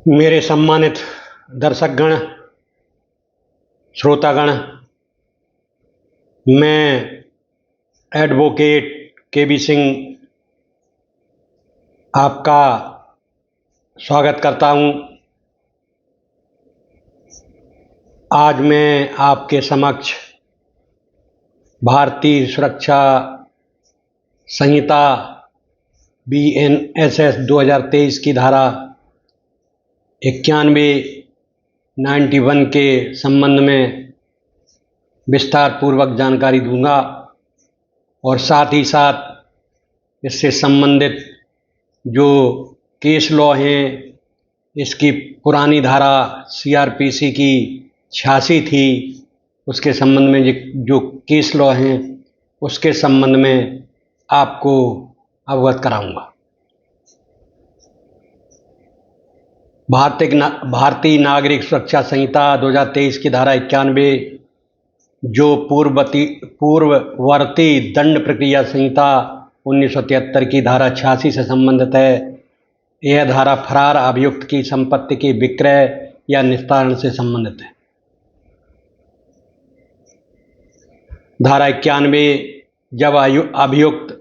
मेरे सम्मानित दर्शकगण, श्रोतागण, मैं एडवोकेट के.बी. सिंह आपका स्वागत करता हूं। आज मैं आपके समक्ष भारतीय सुरक्षा संहिता BNSS 2023 की धारा 91 के संबंध में विस्तार पूर्वक जानकारी दूंगा और साथ ही साथ इससे संबंधित जो केस लॉ हैं, इसकी पुरानी धारा CRPC की 86 थी, उसके संबंध में जो केस लॉ हैं उसके संबंध में आपको अवगत कराऊंगा। भारतीय नागरिक सुरक्षा संहिता 2023 की धारा 91 जो पूर्ववर्ती दंड प्रक्रिया संहिता 1973 की धारा 86 से संबंधित है। यह धारा फरार अभियुक्त की संपत्ति के विक्रय या निस्तारण से संबंधित है। धारा 91 जब अभियुक्त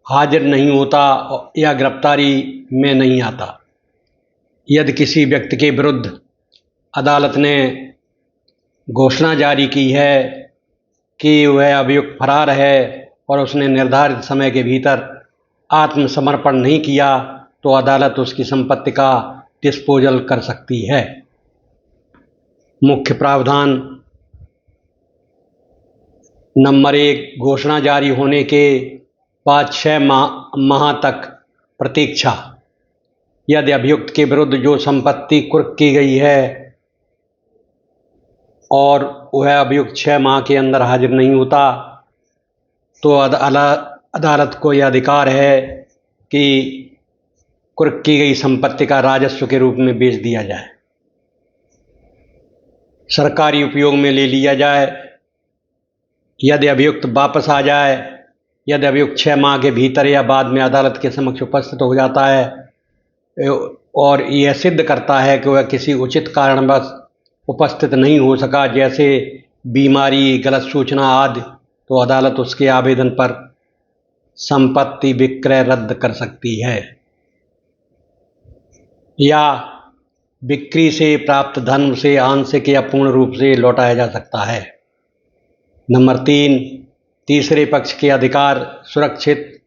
हाजिर नहीं होता या गिरफ्तारी में नहीं आता, यदि किसी व्यक्ति के विरुद्ध अदालत ने घोषणा जारी की है कि वह अभियुक्त फरार है और उसने निर्धारित समय के भीतर आत्मसमर्पण नहीं किया, तो अदालत उसकी संपत्ति का डिस्पोजल कर सकती है। मुख्य प्रावधान नंबर 1, घोषणा जारी होने के बाद 6 माह तक प्रतीक्षा। यदि अभियुक्त के विरुद्ध जो संपत्ति कुर्क की गई है और वह अभियुक्त 6 माह के अंदर हाजिर नहीं होता, तो अदालत को यह अधिकार है कि कुर्क की गई संपत्ति का राजस्व के रूप में बेच दिया जाए, सरकारी उपयोग में ले लिया जाए। यदि अभियुक्त वापस आ जाए, यदि अभियुक्त 6 माह के भीतर या बाद में अदालत के समक्ष उपस्थित हो जाता है और यह सिद्ध करता है कि वह किसी उचित कारणवश उपस्थित नहीं हो सका, जैसे बीमारी, गलत सूचना आदि, तो अदालत उसके आवेदन पर संपत्ति विक्रय रद्द कर सकती है या बिक्री से प्राप्त धन से आंशिक या पूर्ण रूप से लौटाया जा सकता है। नंबर 3, तीसरे पक्ष के अधिकार सुरक्षित।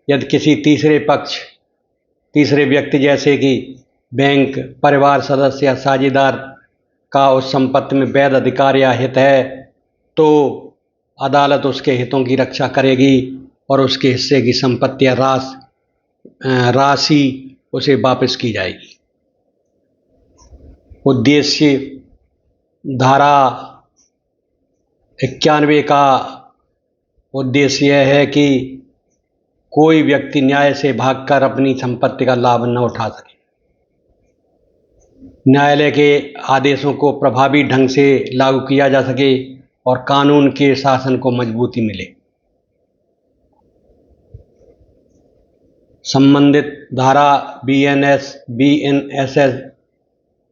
यदि किसी तीसरे व्यक्ति जैसे कि बैंक, परिवार सदस्य या साझेदार का उस संपत्ति में वैध अधिकार या हित है, तो अदालत उसके हितों की रक्षा करेगी और उसके हिस्से की संपत्ति या राशि उसे वापस की जाएगी। उद्देश्य धारा 91 का उद्देश्य यह है कि कोई व्यक्ति न्याय से भागकर अपनी संपत्ति का लाभ न उठा सके, न्यायालय के आदेशों को प्रभावी ढंग से लागू किया जा सके और कानून के शासन को मजबूती मिले। संबंधित धारा BNSS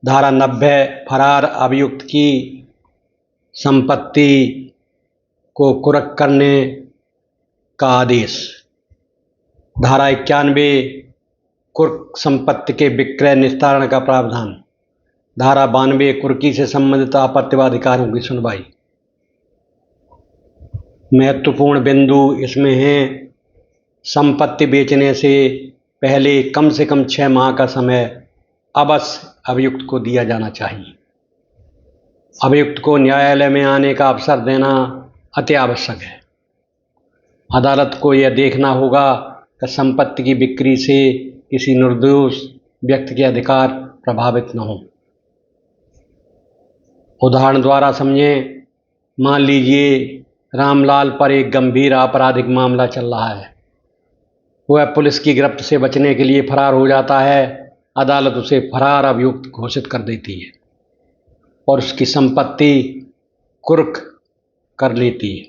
धारा 90 फरार अभियुक्त की संपत्ति को कुर्क करने का आदेश। धारा 91 कुर्क संपत्ति के विक्रय निस्तारण का प्रावधान। धारा 92 कुर्की से संबंधित आपत्तिवाद अधिकारों की सुनवाई। महत्वपूर्ण बिंदु इसमें हैं, संपत्ति बेचने से पहले कम से कम 6 माह का समय अवश्य अभियुक्त को दिया जाना चाहिए। अभियुक्त को न्यायालय में आने का अवसर देना अति आवश्यक है। अदालत को यह देखना होगा कि संपत्ति की बिक्री से किसी निर्दोष व्यक्ति के अधिकार प्रभावित न हो। उदाहरण द्वारा समझें, मान लीजिए रामलाल पर एक गंभीर आपराधिक मामला चल रहा है। वह पुलिस की गिरफ्त से बचने के लिए फरार हो जाता है। अदालत उसे फरार अभियुक्त घोषित कर देती है और उसकी संपत्ति कुर्क कर लेती है।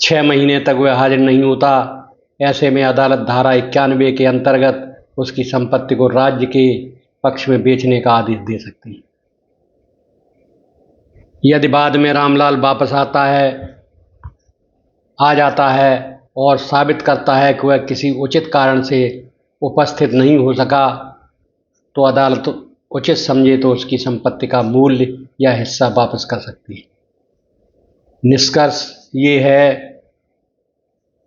6 महीने तक वह हाजिर नहीं होता। ऐसे में अदालत धारा 91 के अंतर्गत उसकी संपत्ति को राज्य के पक्ष में बेचने का आदेश दे सकती है। यदि बाद में रामलाल वापस आ जाता है और साबित करता है कि वह किसी उचित कारण से उपस्थित नहीं हो सका, तो अदालत उचित समझे तो उसकी संपत्ति का मूल्य या हिस्सा वापस कर सकती है। निष्कर्ष ये है,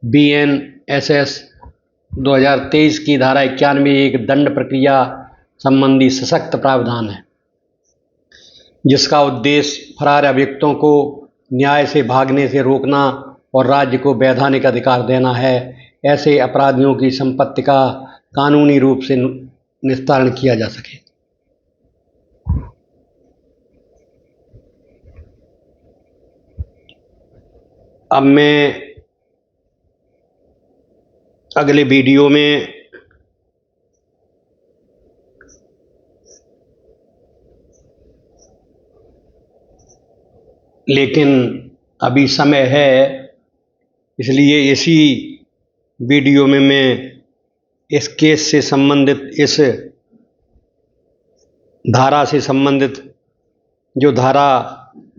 BNSS 2023 की धारा 91 एक दंड प्रक्रिया संबंधी सशक्त प्रावधान है, जिसका उद्देश्य फरार अभियुक्तों को न्याय से भागने से रोकना और राज्य को वैधानिक अधिकार देना है। ऐसे अपराधियों की संपत्ति का कानूनी रूप से निस्तारण किया जा सके। अब मैं अगले वीडियो में लेकिन अभी समय है, इसलिए इसी वीडियो में मैं इस केस से संबंधित, इस धारा से संबंधित जो धारा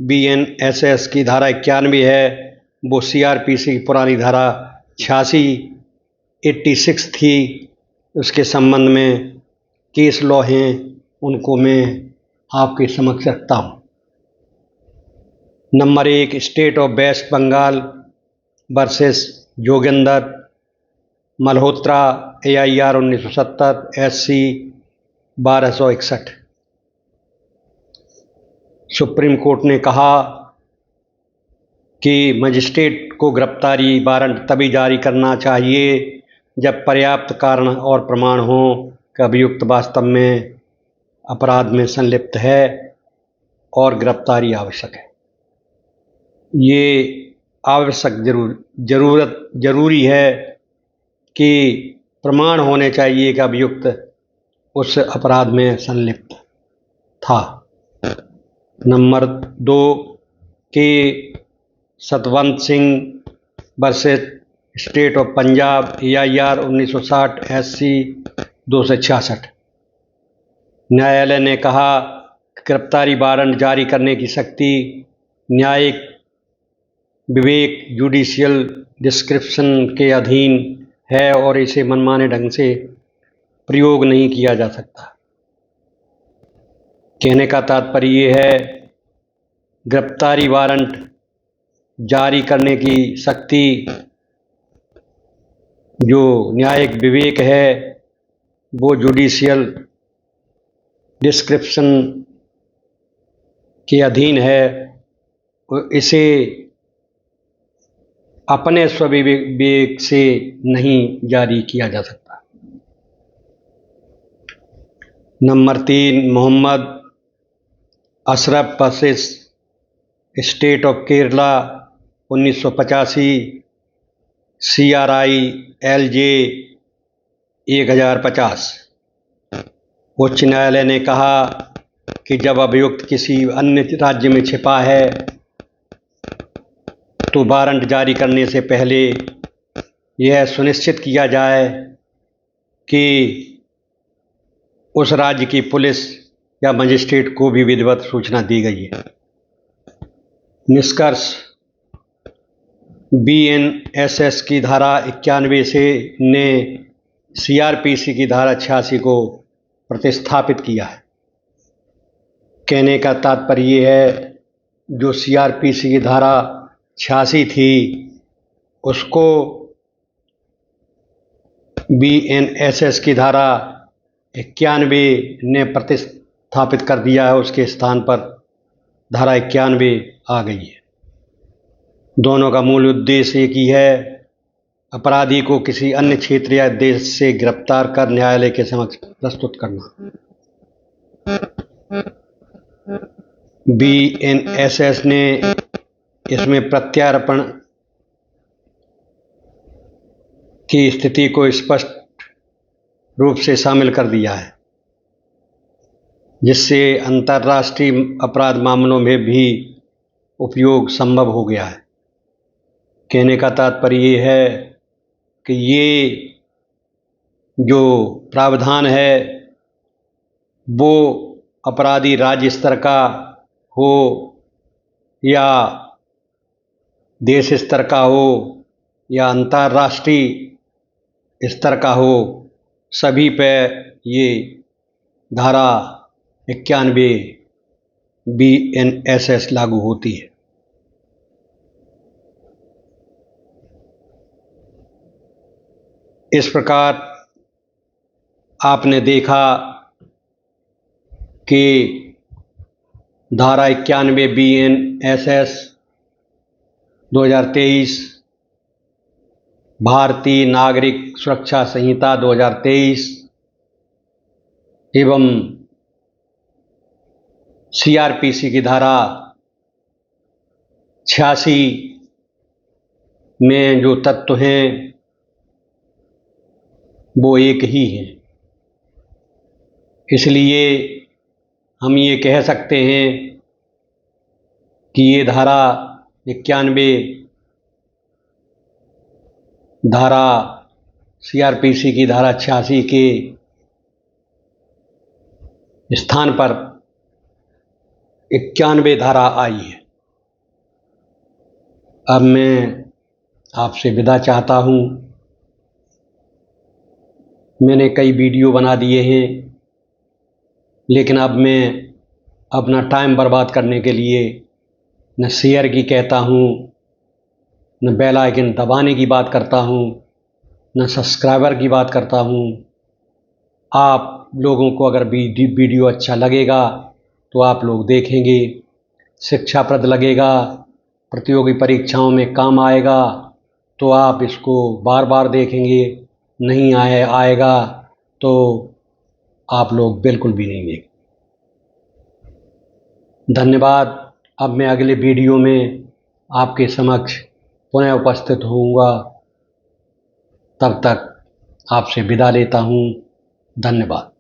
BNSS की धारा 91 है, वो CRPC की पुरानी धारा 86 थी, उसके संबंध में केस लॉ हैं, उनको मैं आपके समक्ष रखता हूँ। Number 1, state of west Bengal versus Jogendra Malhotra, AIR 1970, SC 1261। Supreme court ने कहा कि मजिस्ट्रेट को गिरफ्तारी वारंट तभी जारी करना चाहिए जब पर्याप्त कारण और प्रमाण हो कि अभियुक्त वास्तव में अपराध में संलिप्त है और गिरफ्तारी आवश्यक है। ये आवश्यक जरूरी है कि प्रमाण होने चाहिए कि अभियुक्त उस अपराध में संलिप्त था। नंबर 2, के Satwant Singh versus state of Punjab, AIR 1960, SC 266। न्यायालय ने कहा कि गिरफ्तारी वारंट जारी करने की शक्ति न्यायिक विवेक, जुडिशियल डिस्क्रिप्शन के अधीन है और इसे मनमाने ढंग से प्रयोग नहीं किया जा सकता। कहने का तात्पर्य ये है, गिरफ्तारी वारंट जारी करने की शक्ति जो न्यायिक विवेक है वो जुडिशियल डिस्क्रिप्शन के अधीन है, इसे अपने स्वविवेक से नहीं जारी किया जा सकता। Number 3, Mohammed Ashraf versus state of Kerala 1985, CRI LJ 1050। उच्च न्यायालय ने कहा कि जब अभियुक्त किसी अन्य राज्य में छिपा है तो वारंट जारी करने से पहले यह सुनिश्चित किया जाए कि उस राज्य की पुलिस या मजिस्ट्रेट को भी विधिवत सूचना दी गई है। निष्कर्ष, BNSS की धारा 91 ने CRPC की धारा 86 को प्रतिस्थापित किया है। कहने का तात्पर्य ये है, जो CRPC की धारा 86 थी उसको BNSS की धारा 91 ने प्रतिस्थापित कर दिया है, उसके स्थान पर धारा 91 आ गई है। दोनों का मूल उद्देश्य एक ही है, अपराधी को किसी अन्य क्षेत्र या देश से गिरफ्तार कर न्यायालय के समक्ष प्रस्तुत करना। BNSS ने इसमें प्रत्यार्पण की स्थिति को स्पष्ट रूप से शामिल कर दिया है, जिससे अंतर्राष्ट्रीय अपराध मामलों में भी उपयोग संभव हो गया है। कहने का तात्पर्य ये है कि ये जो प्रावधान है वो अपराधी राज्य स्तर का हो या देश स्तर का हो या अंतर्राष्ट्रीय स्तर का हो, सभी पे ये धारा 91 BNSS लागू होती है। इस प्रकार आपने देखा कि धारा 91 BNSS 2023, भारतीय नागरिक सुरक्षा संहिता 2023 एवं CRPC की धारा 86 में जो तत्व हैं वो एक ही हैं। इसलिए हम ये कह सकते हैं कि ये धारा 91 धारा CRPC की धारा 86 के स्थान पर 91 धारा आई है। अब मैं आपसे विदा चाहता हूँ। मैंने कई वीडियो बना दिए हैं, लेकिन अब मैं अपना टाइम बर्बाद करने के लिए न शेयर की कहता हूँ, न बेल आइकन दबाने की बात करता हूँ, न सब्सक्राइबर की बात करता हूँ। आप लोगों को अगर वीडियो अच्छा लगेगा तो आप लोग देखेंगे, शिक्षाप्रद लगेगा, प्रतियोगी परीक्षाओं में काम आएगा तो आप इसको बार बार देखेंगे। नहीं आएगा तो आप लोग बिल्कुल भी नहीं देखेंगे। धन्यवाद। अब मैं अगले वीडियो में आपके समक्ष पुनः उपस्थित होऊंगा। तब तक आपसे विदा लेता हूँ। धन्यवाद।